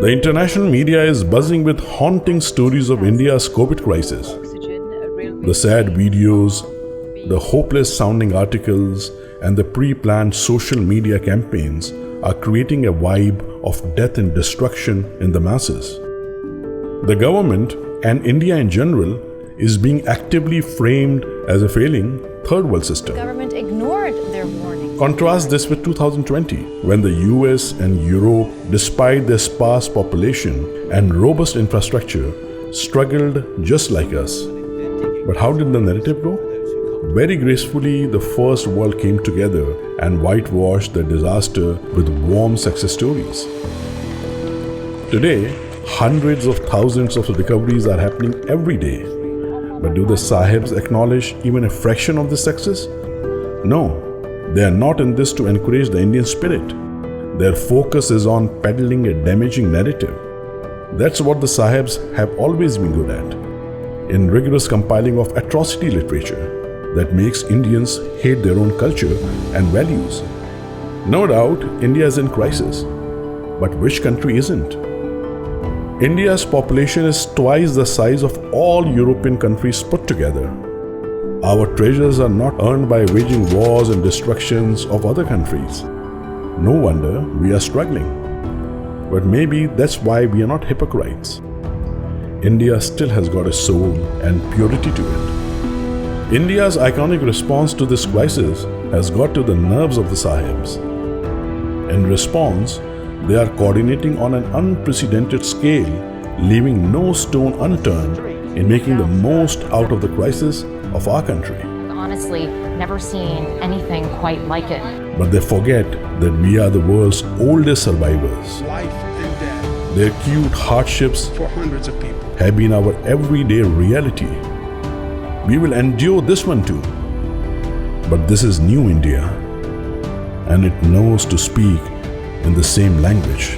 The international media is buzzing with haunting stories of India's COVID crisis. The sad videos, the hopeless sounding articles, and the pre-planned social media campaigns are creating a vibe of death and destruction in the masses. The government and India in general is being actively framed as a failing third world system. The government ignored their warning. Contrast this with 2020, when the US and Europe, despite their sparse population and robust infrastructure, struggled just like us. But how did the narrative go? Very gracefully, the first world came together and whitewashed the disaster with warm success stories. Today, hundreds of thousands of recoveries are happening every day. But do the Sahibs acknowledge even a fraction of this success? No, they are not in this to encourage the Indian spirit. Their focus is on peddling a damaging narrative. That's what the Sahibs have always been good at, in rigorous compiling of atrocity literature that makes Indians hate their own culture and values. No doubt, India is in crisis, but which country isn't? India's population is twice the size of all European countries put together. Our treasures are not earned by waging wars and destructions of other countries. No wonder we are struggling. But maybe that's why we are not hypocrites. India still has got a soul and purity to it. India's iconic response to this crisis has got to the nerves of the Sahibs. In response, they are coordinating on an unprecedented scale, leaving no stone unturned in making the most out of the crisis of our country. Honestly, never seen anything quite like it. But they forget that we are the world's oldest survivors. Life and death The acute hardships for hundreds of people. have been our everyday reality. We will endure this one too. But this is new India, and it knows to speak in the same language.